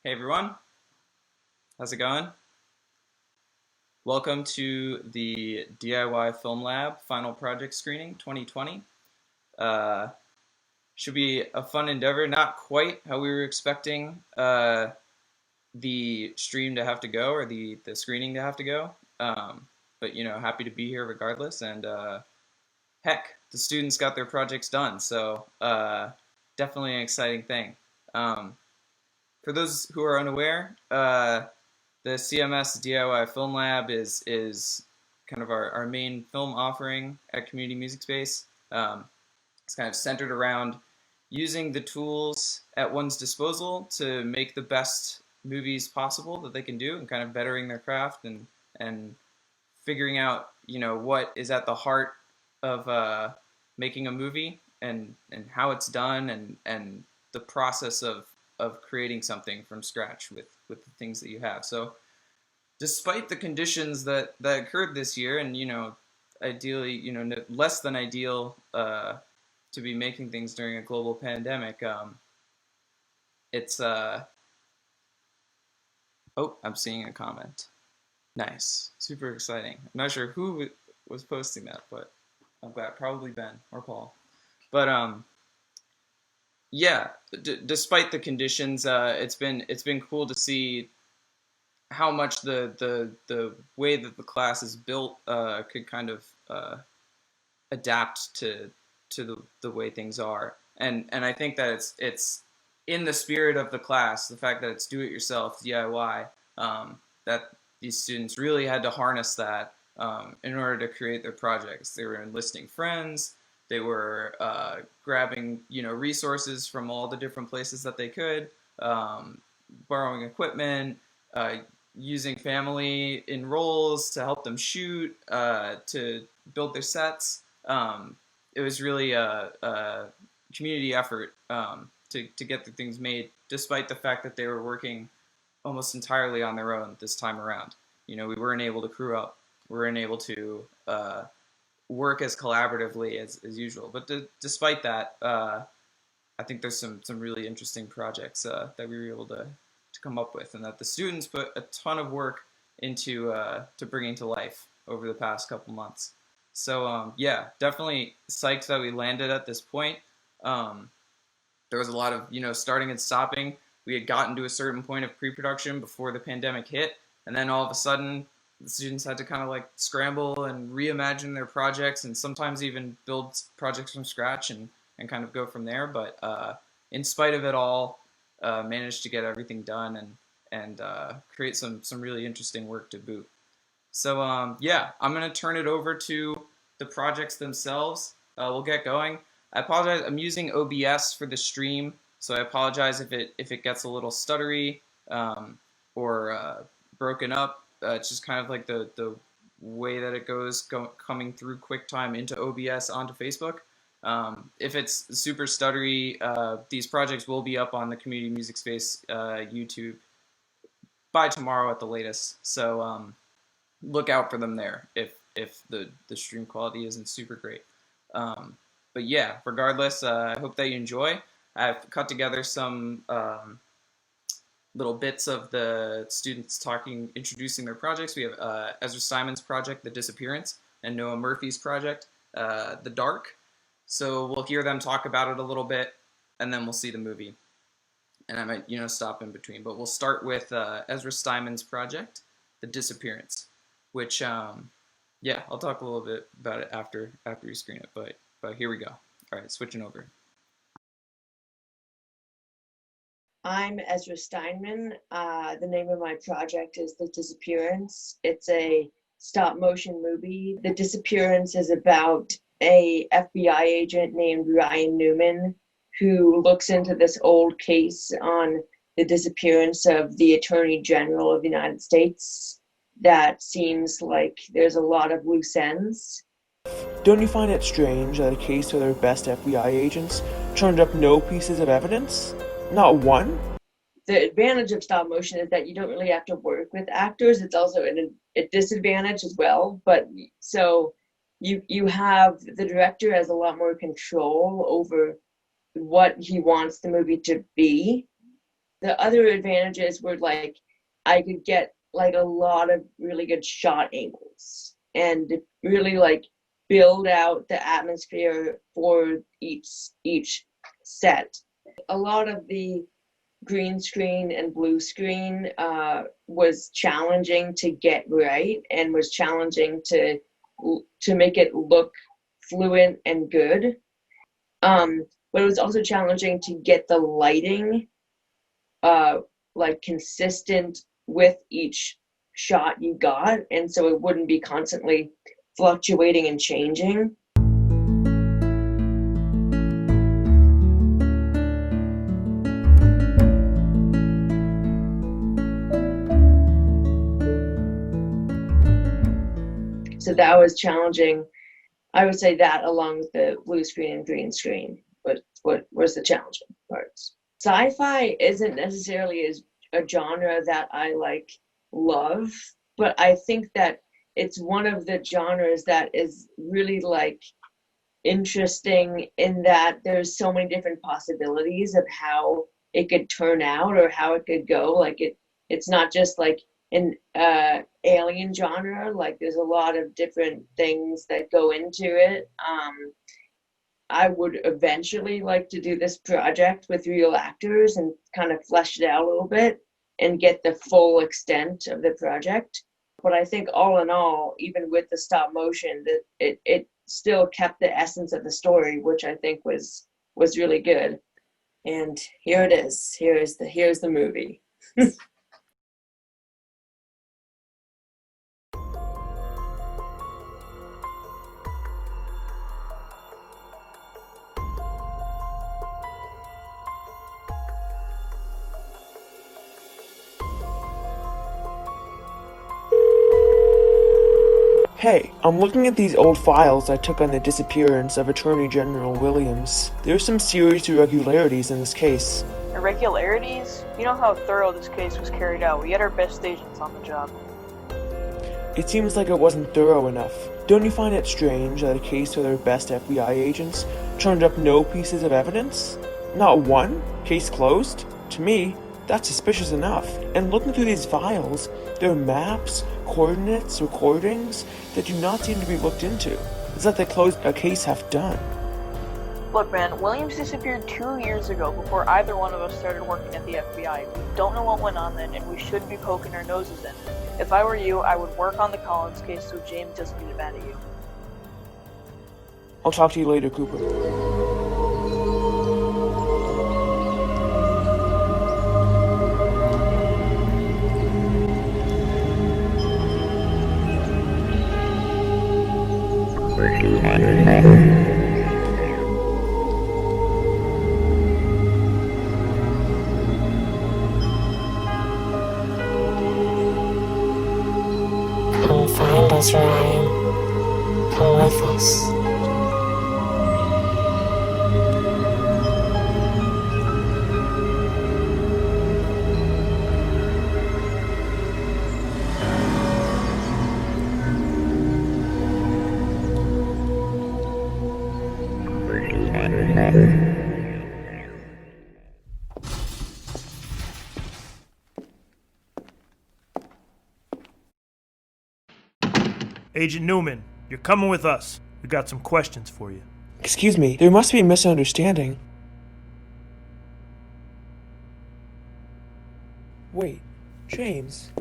Hey everyone, how's it going? Welcome to the DIY Film Lab Final Project Screening 2020. Uh, should be a fun endeavor, not quite how we were expecting the stream to have to go or the screening to have to go. But happy to be here regardless. And heck, the students got their projects done, so definitely an exciting thing. Um, for those who are unaware, the CMS DIY Film Lab is kind of our main film offering at Community Music Space. It's kind of centered around using the tools at one's disposal to make the best movies possible that they can do, and kind of bettering their craft and figuring out what is at the heart of making a movie and how it's done and the process of creating something from scratch with the things that you have. So despite the conditions that occurred this year, and ideally, less than ideal to be making things during a global pandemic, it's oh, I'm seeing a comment. Nice, super exciting. I'm not sure who was posting that, but I'm glad, probably Ben or Paul. But yeah, despite the conditions, it's been cool to see how much the way that the class is built could kind of adapt to the way things are, and I think that it's in the spirit of the class, the fact that it's do it yourself DIY, that these students really had to harness that in order to create their projects. They were enlisting friends. They were grabbing resources from all the different places that they could, borrowing equipment, using family in roles to help them shoot, to build their sets. It was really a community effort to get the things made, despite the fact that they were working almost entirely on their own this time around. We weren't able to crew up. We weren't able to work as collaboratively as usual. But despite that, I think there's some really interesting projects that we were able to come up with, and that the students put a ton of work into to bringing to life over the past couple months. So yeah, definitely psyched that we landed at this point. There was a lot of starting and stopping. We had gotten to a certain point of pre-production before the pandemic hit, and then all of a sudden the students had to kind of like scramble and reimagine their projects, and sometimes even build projects from scratch and kind of go from there. But in spite of it all, managed to get everything done and create some really interesting work to boot. So yeah, I'm gonna turn it over to the projects themselves. We'll get going. I apologize. I'm using OBS for the stream, so I apologize if it gets a little stuttery or broken up. It's just kind of like the way that it goes coming through QuickTime into OBS onto Facebook. If it's super stuttery, these projects will be up on the Community Music Space YouTube by tomorrow at the latest. So look out for them there if the stream quality isn't super great. But yeah, regardless, I hope that you enjoy. I've cut together some little bits of the students introducing their projects. We have Ezra Steinman's project, The Disappearance, and Noah Murphy's project, The Dark. So we'll hear them talk about it a little bit, and then we'll see the movie. And I might, stop in between. But we'll start with Ezra Steinman's project, The Disappearance, which, yeah, I'll talk a little bit about it after we screen it. But here we go. All right, switching over. I'm Ezra Steinman. The name of my project is The Disappearance. It's a stop motion movie. The Disappearance is about a FBI agent named Ryan Newmen who looks into this old case on the disappearance of the Attorney General of the United States that seems like there's a lot of loose ends. Don't you find it strange that a case where their best FBI agents turned up no pieces of evidence? Not one? The advantage of stop motion is that you don't really have to work with actors. It's also a disadvantage as well. But so you have the director has a lot more control over what he wants the movie to be. The other advantages were like I could get like a lot of really good shot angles and really like build out the atmosphere for each set. A lot of the green screen and blue screen was challenging to get right and was challenging to make it look fluent and good. But it was also challenging to get the lighting like consistent with each shot you got, and so it wouldn't be constantly fluctuating and changing. So that was challenging. I would say that along with the blue screen and green screen, what was the challenging parts. Sci-fi isn't necessarily a genre that I like love, but I think that it's one of the genres that is really like interesting in that there's so many different possibilities of how it could turn out or how it could go. Like it's not just like an alien genre. Like there's a lot of different things that go into it. I would eventually like to do this project with real actors and kind of flesh it out a little bit and get the full extent of the project. But I think all in all, even with the stop motion, that it still kept the essence of the story, which I think was really good. And here it is. Here's the movie. Hey, I'm looking at these old files I took on the disappearance of Attorney General Williams. There's some serious irregularities in this case. Irregularities? You know how thorough this case was carried out. We had our best agents on the job. It seems like it wasn't thorough enough. Don't you find it strange that a case where their best FBI agents turned up no pieces of evidence? Not one? Case closed? To me, that's suspicious enough. And looking through these files, there are maps, coordinates, recordings that do not seem to be looked into. Is that they closed a case half done? Look, man, Williams disappeared 2 years ago before either one of us started working at the FBI. We don't know what went on then, and we shouldn't be poking our noses in it. If I were you, I would work on the Collins case so James doesn't get mad at you. I'll talk to you later, Cooper. Come find us, Ryan. Come with us. Agent Newmen, you're coming with us. We got some questions for you. Excuse me, there must be a misunderstanding. Wait, James.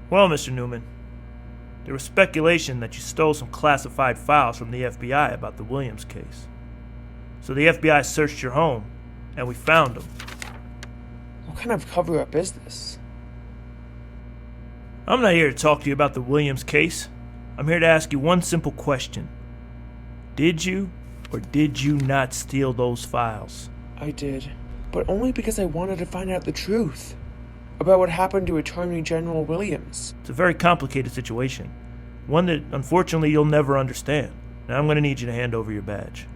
Well, Mr. Newman, there was speculation that you stole some classified files from the FBI about the Williams case. So the FBI searched your home, and we found them. What kind of cover-up is this? I'm not here to talk to you about the Williams case. I'm here to ask you one simple question. Did you or did you not steal those files? I did, but only because I wanted to find out the truth about what happened to Attorney General Williams. It's a very complicated situation, one that unfortunately you'll never understand. Now I'm going to need you to hand over your badge.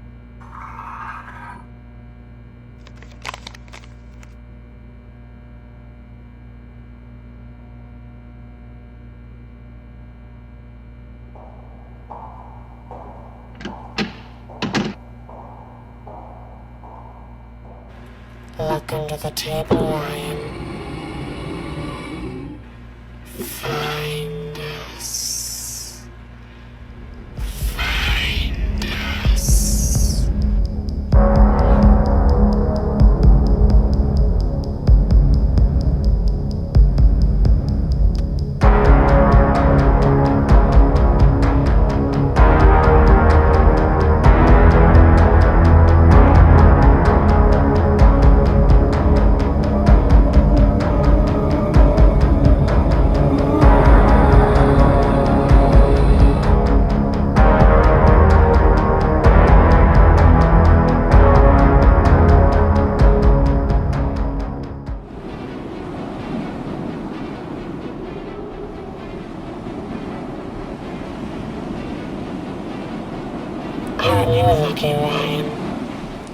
Look under the table, Ryan. Find us. Find us. Aren't you lucky, Ryan?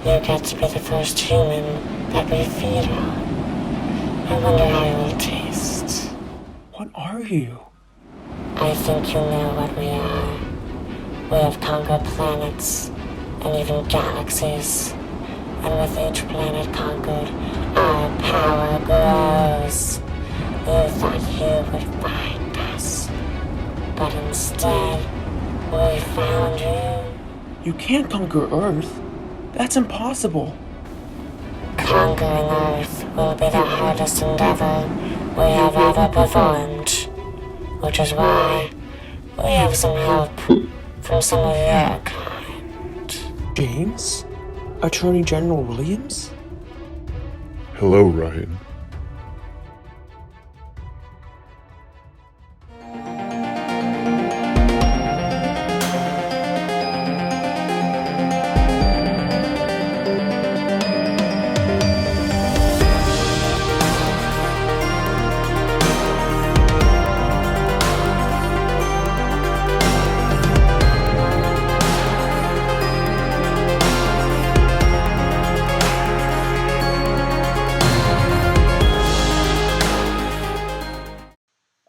You get to be the first human that we feed on. I wonder how you will taste. What are you? I think you know what we are. We have conquered planets and even galaxies. And with each planet conquered, our power grows. You thought you would find us, but instead, we found you. You can't conquer Earth. That's impossible. Conquering Earth will be the hardest endeavor we have ever performed, which is why we have some help from some of your kind. James? Attorney General Williams? Hello, Ryan.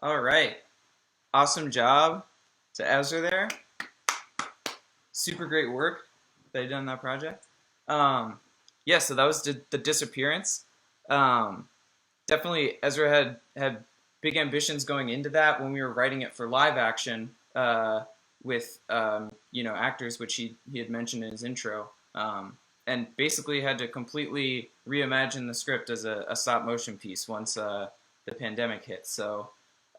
All right. Awesome job to Ezra there. Super great work that he done on that project. Yeah, so that was the Disappearance. Definitely Ezra had big ambitions going into that when we were writing it for live action with actors, which he had mentioned in his intro. And basically had to completely reimagine the script as a stop motion piece once the pandemic hit. So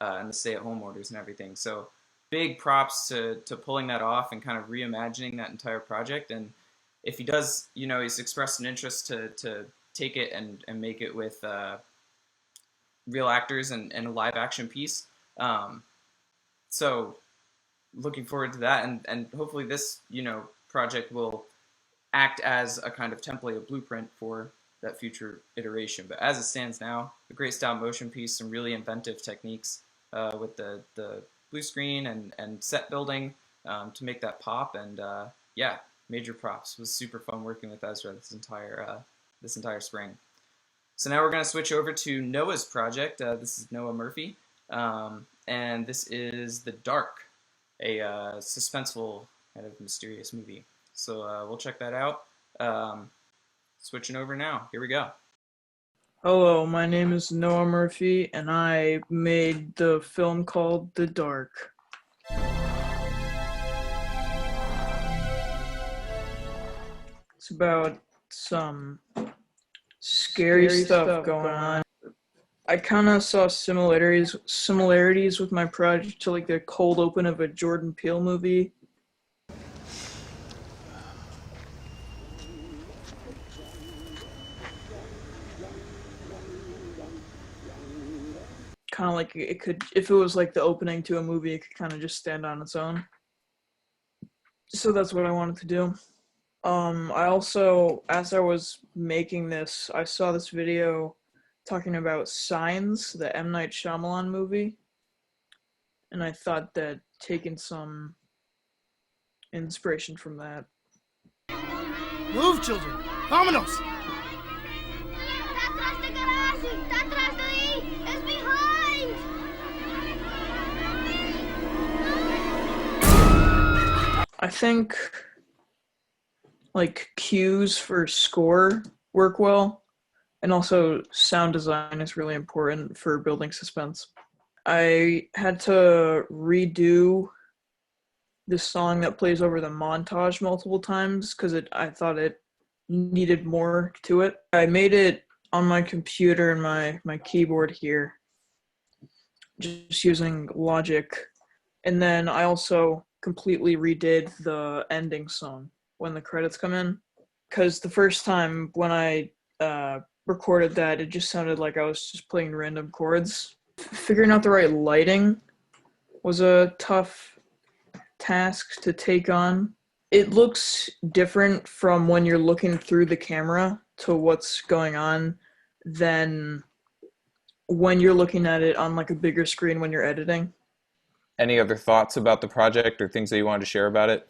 and the stay-at-home orders and everything. So big props to pulling that off and kind of reimagining that entire project. And if he does, he's expressed an interest to take it and make it with real actors and a live action piece. So looking forward to that. And hopefully this, project will act as a kind of template, a blueprint for that future iteration. But as it stands now, a great stop motion piece, some really inventive techniques with the blue screen and set building to make that pop. And yeah, major props. It was super fun working with Ezra this entire spring. So now we're going to switch over to Noah's project. This is Noah Murphy, and this is The Dark, a suspenseful kind of mysterious movie. So we'll check that out. Switching over now. Here we go. Hello, my name is Noah Murphy, and I made the film called The Dark. It's about some scary stuff going on. I kind of saw similarities with my project to like the cold open of a Jordan Peele movie. Kind of like it could, if it was like the opening to a movie, it could kind of just stand on its own. So that's what I wanted to do. I also, as I was making this, I saw this video talking about Signs, the M. Night Shyamalan movie, and I thought that taking some inspiration from that. Move, children! Vámonos! I think like cues for score work well. And also, sound design is really important for building suspense. I had to redo the song that plays over the montage multiple times because I thought it needed more to it. I made it on my computer and my keyboard here, just using Logic. And then I also completely redid the ending song when the credits come in. Because the first time when I recorded that, it just sounded like I was just playing random chords. Figuring out the right lighting was a tough task to take on. It looks different from when you're looking through the camera to what's going on than when you're looking at it on like a bigger screen when you're editing. Any other thoughts about the project or things that you wanted to share about it?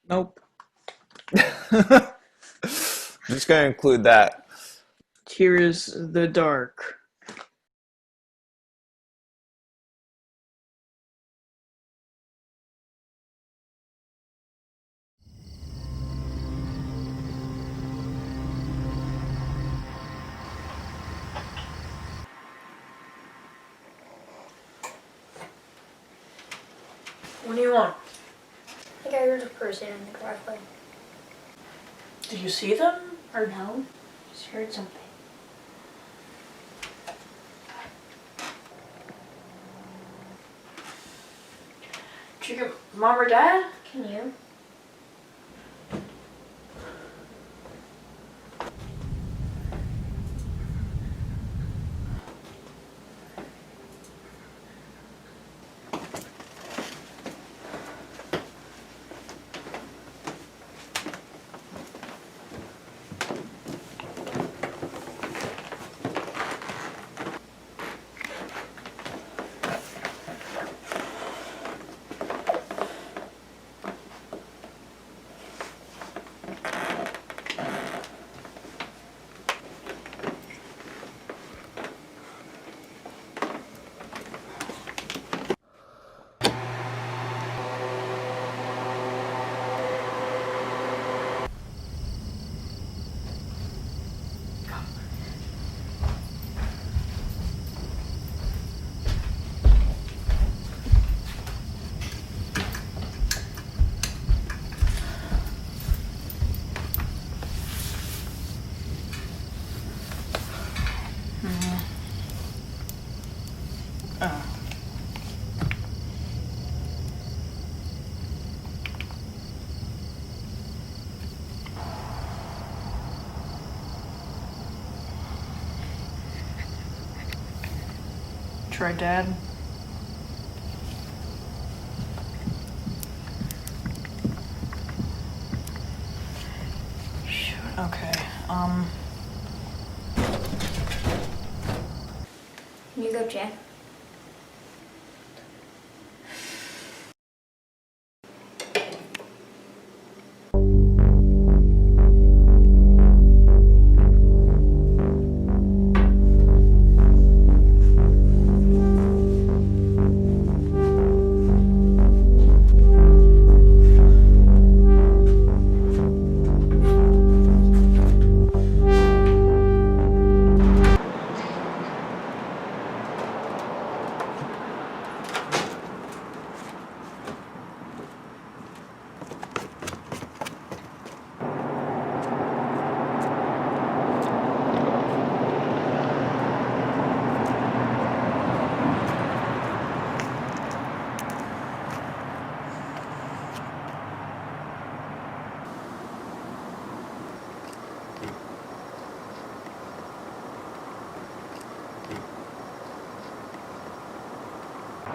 Nope. I'm just going to include that. Here is the dark. What do you want? I think I heard a person in the driveway. Did you see them? Or no? Just heard something. Did you get Mom or Dad? Can you? Try Dad. Shoot, okay. Can you go check?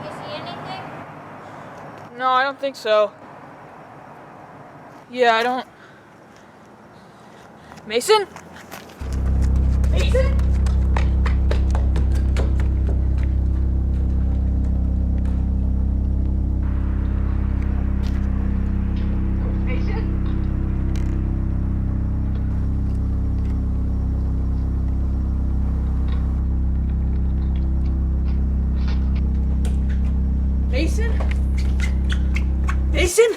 You see anything? No, I don't think so. Yeah, I don't. Mason? Mason? Mason? Mason?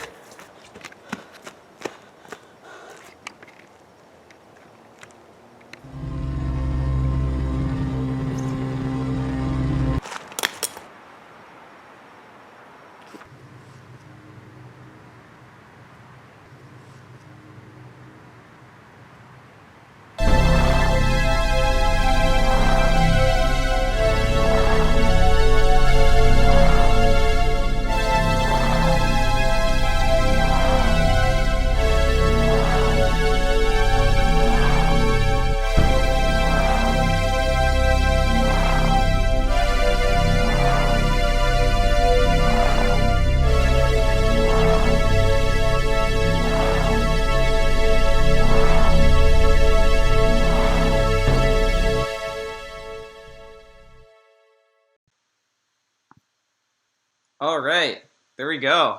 All right, there we go.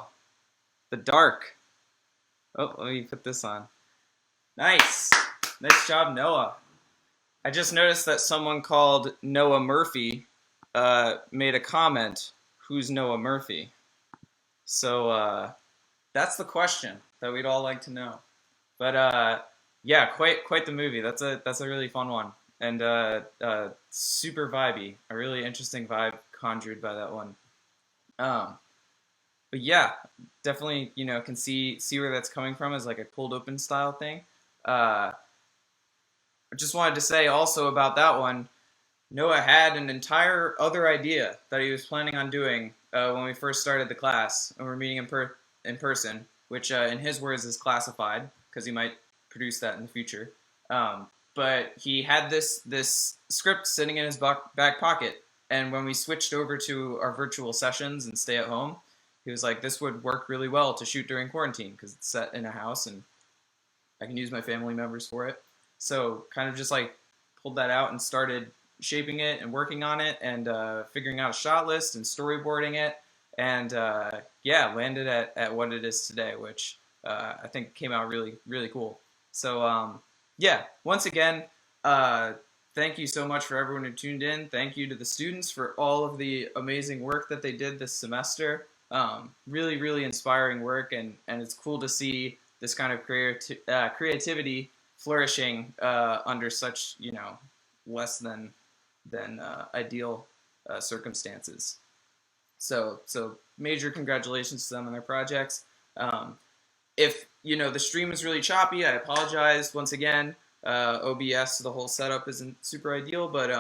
The Dark. Oh, let me put this on. Nice. Nice job, Noah. I just noticed that someone called Noah Murphy made a comment. Who's Noah Murphy? So that's the question that we'd all like to know. But yeah, quite the movie. That's a really fun one, and super vibey. A really interesting vibe conjured by that one. But yeah, definitely, can see where that's coming from as like a cold open style thing. I just wanted to say also about that one, Noah had an entire other idea that he was planning on doing when we first started the class, and we're meeting in person, which in his words is classified because he might produce that in the future. But he had this script sitting in his back pocket, and when we switched over to our virtual sessions and stay at home, he was like, this would work really well to shoot during quarantine because it's set in a house and I can use my family members for it. So kind of just like pulled that out and started shaping it and working on it and figuring out a shot list and storyboarding it. And yeah, landed at what it is today, which I think came out really, really cool. So yeah, once again, thank you so much for everyone who tuned in. Thank you to the students for all of the amazing work that they did this semester. Really, really inspiring work, and it's cool to see this kind of creativity flourishing under such, less than ideal circumstances. So major congratulations to them on their projects. If the stream is really choppy, I apologize once again. OBS, the whole setup isn't super ideal, but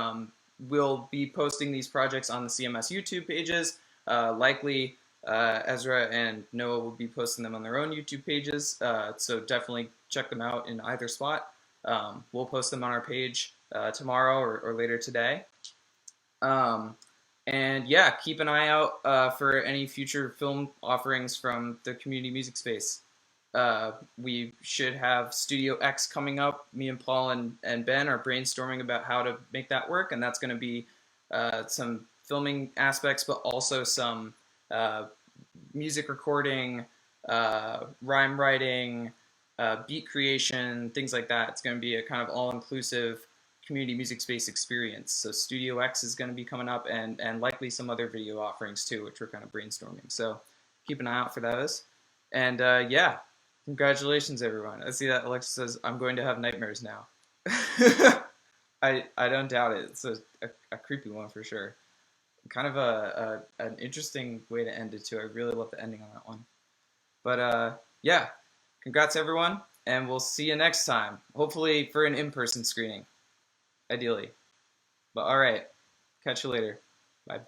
we'll be posting these projects on the CMS YouTube pages. Likely Ezra and Noah will be posting them on their own YouTube pages, so definitely check them out in either spot. We'll post them on our page tomorrow or later today. And yeah, keep an eye out for any future film offerings from the community music space. We should have Studio X coming up. Me and Paul and Ben are brainstorming about how to make that work, and that's going to be some filming aspects, but also some music recording, rhyme writing, beat creation, things like that. It's going to be a kind of all-inclusive community music space experience. So Studio X is going to be coming up, and likely some other video offerings too, which we're kind of brainstorming. So keep an eye out for those. And yeah, congratulations everyone. I see that Alexa says, I'm going to have nightmares now. I don't doubt it. It's a creepy one for sure. Kind of an interesting way to end it too. I really love the ending on that one. But yeah, congrats everyone, and we'll see you next time. Hopefully for an in-person screening, ideally. But all right, catch you later. Bye.